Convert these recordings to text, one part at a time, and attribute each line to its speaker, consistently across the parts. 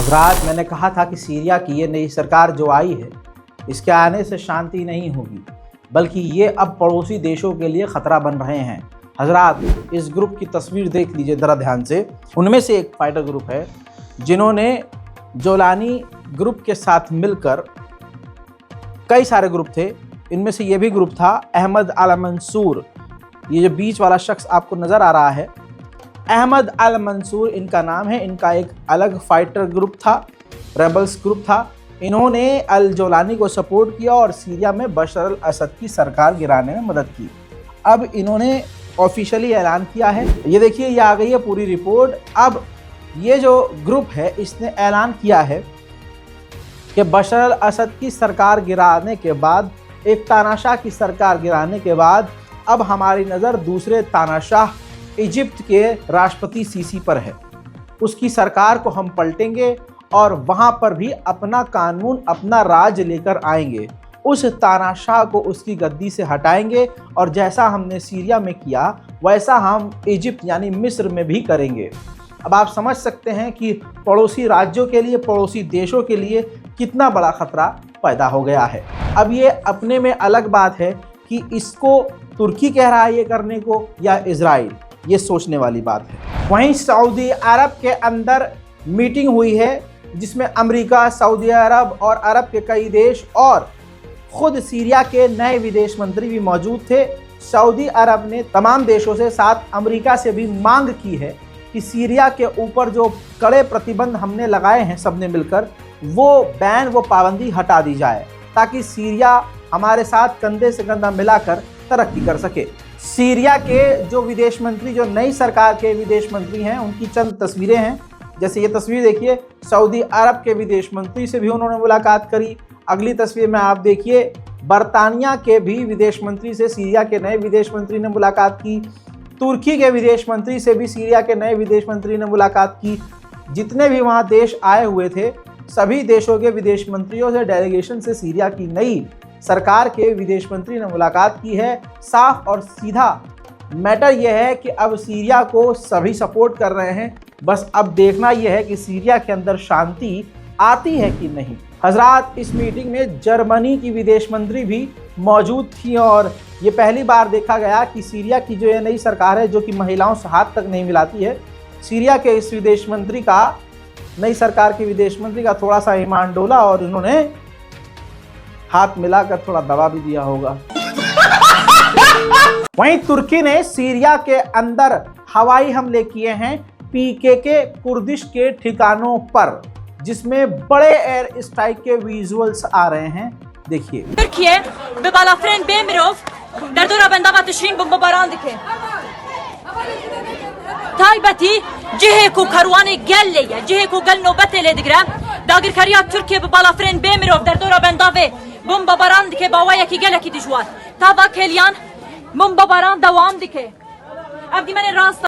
Speaker 1: हज़रात, मैंने कहा था कि सीरिया की ये नई सरकार जो आई है, इसके आने से शांति नहीं होगी, बल्कि ये अब पड़ोसी देशों के लिए ख़तरा बन रहे हैं। हज़रात, इस ग्रुप की तस्वीर देख लीजिए ज़रा ध्यान से। उनमें से एक फाइटर ग्रुप है जिन्होंने जोलानी ग्रुप के साथ मिलकर, कई सारे ग्रुप थे, इनमें से ये भी ग्रुप था अहमद अल मंसूर। ये जो बीच वाला शख्स आपको नज़र आ रहा है, अहमद अल मंसूर इनका नाम है। इनका एक अलग फाइटर ग्रुप था, रेबल्स ग्रुप था। इन्होंने अल जोलानी को सपोर्ट किया और सीरिया में बशर अल असद की सरकार गिराने में मदद की। अब इन्होंने ऑफिशियली ऐलान किया है, ये देखिए, ये आ गई है पूरी रिपोर्ट। अब ये जो ग्रुप है इसने ऐलान किया है कि बशर अल असद की सरकार गिराने के बाद, एक तानाशाह की सरकार गिराने के बाद, अब हमारी नज़र दूसरे तानाशाह इजिप्ट के राष्ट्रपति सीसी पर है। उसकी सरकार को हम पलटेंगे और वहाँ पर भी अपना कानून, अपना राज लेकर आएंगे। उस तानाशाह को उसकी गद्दी से हटाएंगे और जैसा हमने सीरिया में किया वैसा हम इजिप्ट यानी मिस्र में भी करेंगे। अब आप समझ सकते हैं कि पड़ोसी राज्यों के लिए, पड़ोसी देशों के लिए कितना बड़ा ख़तरा पैदा हो गया है। अब ये अपने में अलग बात है कि इसको तुर्की कह रहा है ये करने को या इजराइल, ये सोचने वाली बात है। वहीं सऊदी अरब के अंदर मीटिंग हुई है जिसमें अमेरिका, सऊदी अरब और अरब के कई देश और ख़ुद सीरिया के नए विदेश मंत्री भी मौजूद थे। सऊदी अरब ने तमाम देशों से, साथ अमेरिका से भी मांग की है कि सीरिया के ऊपर जो कड़े प्रतिबंध हमने लगाए हैं सबने मिलकर, वो बैन, वो पाबंदी हटा दी जाए ताकि सीरिया हमारे साथ कंधे से कंधा मिलाकर तरक्की कर सके। सीरिया के जो विदेश मंत्री, जो नई सरकार के विदेश मंत्री हैं, उनकी चंद तस्वीरें हैं। जैसे ये तस्वीर देखिए, सऊदी अरब के विदेश मंत्री से भी उन्होंने मुलाकात करी। अगली तस्वीर में आप देखिए, बरतानिया के भी विदेश मंत्री से सीरिया के नए विदेश मंत्री ने मुलाकात की। तुर्की के विदेश मंत्री से भी सीरिया के नए विदेश मंत्री ने मुलाकात की। जितने भी वहाँ देश आए हुए थे, सभी देशों के विदेश मंत्रियों से, डेलीगेशन से सीरिया की नई सरकार के विदेश मंत्री ने मुलाकात की है। साफ और सीधा मैटर यह है कि अब सीरिया को सभी सपोर्ट कर रहे हैं, बस अब देखना यह है कि सीरिया के अंदर शांति आती है कि नहीं। हजरात, इस मीटिंग में जर्मनी की विदेश मंत्री भी मौजूद थी और ये पहली बार देखा गया कि सीरिया की जो ये नई सरकार है, जो कि महिलाओं से हाथ तक नहीं मिलाती है, सीरिया के इस विदेश मंत्री का, नई सरकार के विदेश मंत्री का थोड़ा सा ईमान डोला और उन्होंने हाथ मिलाकर थोड़ा दबा भी दिया होगा। वहीं तुर्की ने सीरिया के अंदर हवाई हमले किए हैं पीकेके कुर्दिश के ठिकानों पर, जिसमें बड़े एयर स्ट्राइक के विजुअल्स आ रहे हैं। देखिए,
Speaker 2: Türkiye ve balafren Bemirov der dora bendava tishrin bombaran dike. Taybati cihe ku karwani gelle ya, cihe ku gel nobet ele digra. Dagir kariya Türkiye ve balafren Bemirov der dora bendave bombaran dike bawaya ki gele ki dijwar. Tava kelyan bombaran devam dike. Abdi mene rast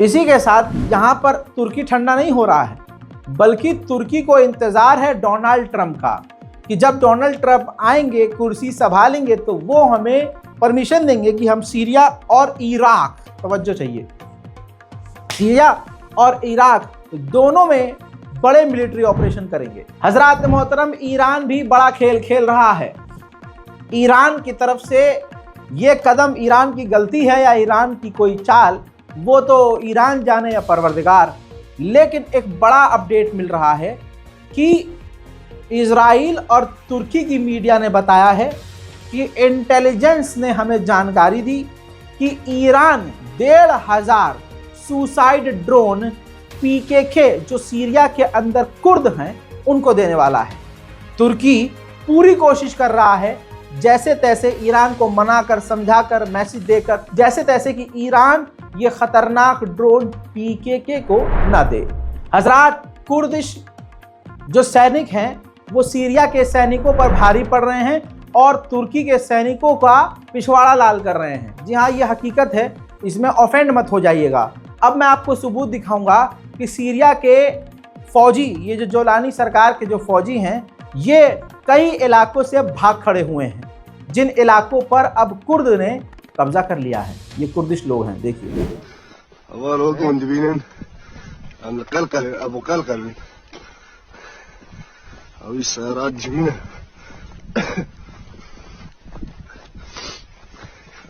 Speaker 1: इसी के साथ यहाँ पर तुर्की ठंडा नहीं हो रहा है, बल्कि तुर्की को इंतज़ार है डोनाल्ड ट्रंप का कि जब डोनाल्ड ट्रंप आएंगे, कुर्सी संभालेंगे, तो वो हमें परमिशन देंगे कि हम सीरिया और इराक, तवज्जो चाहिए, सीरिया और इराक दोनों में बड़े मिलिट्री ऑपरेशन करेंगे। हजरात मोहतरम, ईरान भी बड़ा खेल खेल रहा है। ईरान की तरफ से ये कदम ईरान की गलती है या ईरान की कोई चाल, वो तो ईरान जाने या परवरदिगार। लेकिन एक बड़ा अपडेट मिल रहा है कि इजराइल और तुर्की की मीडिया ने बताया है कि इंटेलिजेंस ने हमें जानकारी दी कि ईरान 1,500 सुसाइड ड्रोन पीकेके, जो सीरिया के अंदर कुर्द हैं, उनको देने वाला है। तुर्की पूरी कोशिश कर रहा है जैसे तैसे ईरान को मनाकर, समझाकर, मैसेज देकर, जैसे तैसे कि ईरान ये खतरनाक ड्रोन पीकेके को न दे। हजरात, कुर्दिश जो सैनिक हैं वो सीरिया के सैनिकों पर भारी पड़ रहे हैं और तुर्की के सैनिकों का पिछवाड़ा लाल कर रहे हैं। जी हाँ, ये हकीकत है, इसमें ऑफेंड मत हो जाइएगा। अब मैं आपको सबूत दिखाऊंगा कि सीरिया के फौजी, ये जो जोलानी सरकार के जो फौजी हैं, ये कई इलाकों से भाग खड़े हुए हैं, जिन इलाकों पर अब कुर्द ने कब्जा कर लिया है। ये कुर्दिश लोग हैं, देखिए।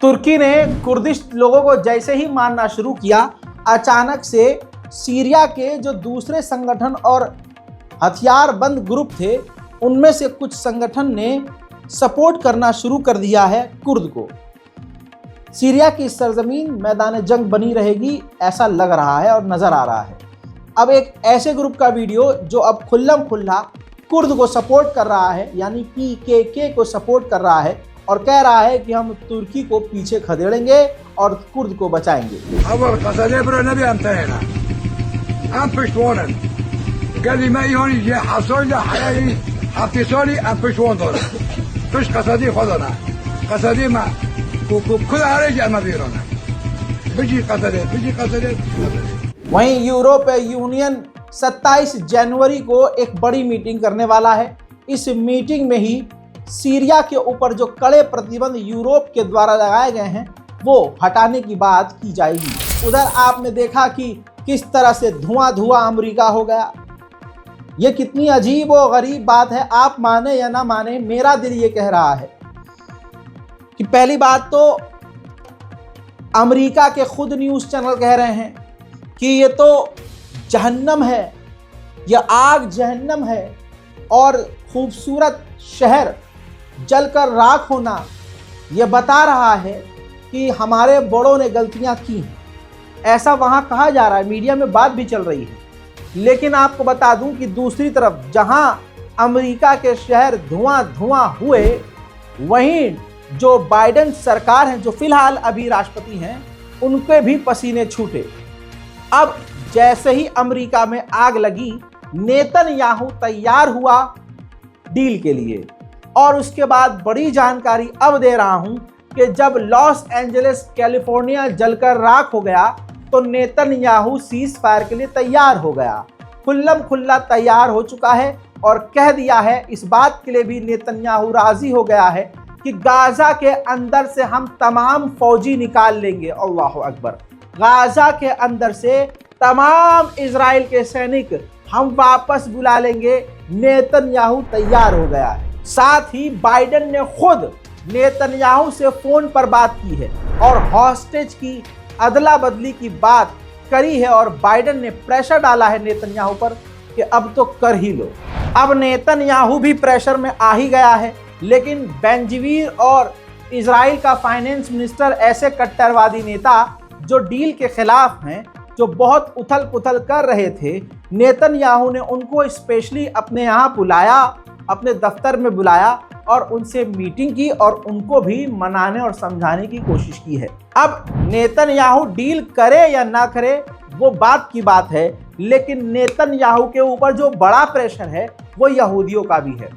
Speaker 1: तुर्की ने कुर्दिश लोगों को जैसे ही मारना शुरू किया, अचानक से सीरिया के जो दूसरे संगठन और हथियारबंद ग्रुप थे, उनमें से कुछ संगठन ने सपोर्ट करना शुरू कर दिया है कुर्द को। सीरिया की सरजमीन मैदान जंग बनी रहेगी, ऐसा लग रहा है और नज़र आ रहा है। अब एक ऐसे ग्रुप का वीडियो जो अब खुल्लम खुल्ला कुर्द को सपोर्ट कर रहा है, यानी PKK को सपोर्ट कर रहा है और कह रहा है कि हम तुर्की को पीछे खदेड़ेंगे और कुर्द को बचाएंगे। वहीं यूरोपीय यूनियन 27 जनवरी को एक बड़ी मीटिंग करने वाला है। इस मीटिंग में ही सीरिया के ऊपर जो कड़े प्रतिबंध यूरोप के द्वारा लगाए गए हैं, वो हटाने की बात की जाएगी। उधर आपने देखा कि किस तरह से धुआं धुआं अमेरिका हो गया। ये कितनी अजीब और गरीब बात है, आप माने या ना माने, मेरा दिल ये कह रहा है कि पहली बात तो अमेरिका के खुद न्यूज़ चैनल कह रहे हैं कि ये तो जहन्नम है, ये आग जहन्नम है और खूबसूरत शहर जलकर राख होना ये बता रहा है कि हमारे बड़ों ने गलतियां की हैं। ऐसा वहाँ कहा जा रहा है, मीडिया में बात भी चल रही है। लेकिन आपको बता दूं कि दूसरी तरफ जहां अमेरिका के शहर धुआं धुआं हुए, वहीं जो बाइडेन सरकार है, जो फिलहाल अभी राष्ट्रपति हैं, उनके भी पसीने छूटे। अब जैसे ही अमेरिका में आग लगी, नेतन्याहू तैयार हुआ डील के लिए। और उसके बाद बड़ी जानकारी अब दे रहा हूं कि जब लॉस एंजलिस कैलिफोर्निया जलकर राख हो गया, तो नेतन्याहू सीज फायर के लिए तैयार हो गया, खुल्लम खुल्ला तैयार हो चुका है और कह दिया है, इस बात के लिए भी नेतन्याहू राजी हो गया है कि गाजा के अंदर से हम तमाम फौजी निकाल लेंगे। अल्लाह अकबर। गाजा के अंदर से तमाम इजराइल के सैनिक हम वापस बुला लेंगे। नेतन्याहू तैयार हो गया है। साथ ही बाइडेन ने खुद नेतन्याहू से फोन पर बात की है और हॉस्टेज की अदला बदली की बात करी है और बाइडेन ने प्रेशर डाला है नेतन्याहू पर कि अब तो कर ही लो। अब नेतन्याहू भी प्रेशर में आ ही गया है, लेकिन बेंजीवीर और इजराइल का फाइनेंस मिनिस्टर ऐसे कट्टरवादी नेता जो डील के खिलाफ हैं, जो बहुत उथल पुथल कर रहे थे, नेतन्याहू ने उनको स्पेशली अपने यहाँ बुलाया, अपने दफ्तर में बुलाया और उनसे मीटिंग की और उनको भी मनाने और समझाने की कोशिश की है। अब नेतन्याहू डील करे या ना करे वो बात की बात है, लेकिन नेतन्याहू के ऊपर जो बड़ा प्रेशर है वो यहूदियों का भी है।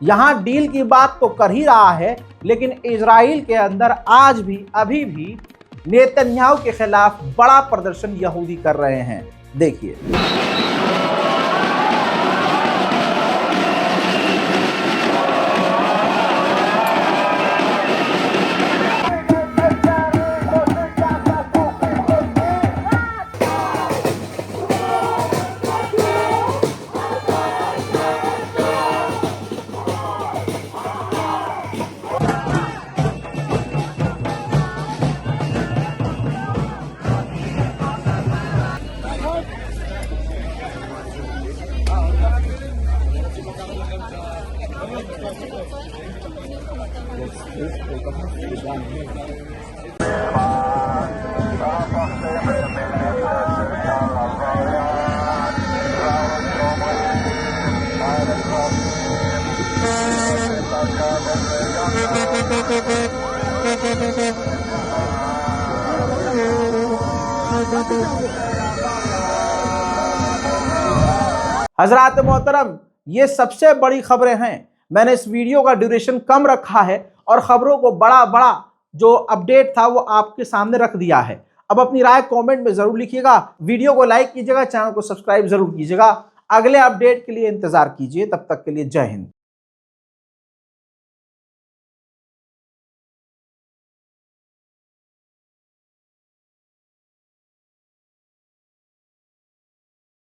Speaker 1: यहाँ डील की बात तो कर ही रहा है, लेकिन इजराइल के अंदर आज भी अभी भी नेतन्याहू के खिलाफ बड़ा प्रदर्शन यहूदी कर रहे हैं। देखिए। हजरात मोहतरम, ये सबसे बड़ी खबरें हैं। मैंने इस वीडियो का ड्यूरेशन कम रखा है और खबरों को बड़ा बड़ा जो अपडेट था वो आपके सामने रख दिया है। अब अपनी राय कमेंट में जरूर लिखिएगा, वीडियो को लाइक कीजिएगा, चैनल को सब्सक्राइब जरूर कीजिएगा। अगले अपडेट के लिए इंतजार कीजिए, तब तक के लिए जय हिंद।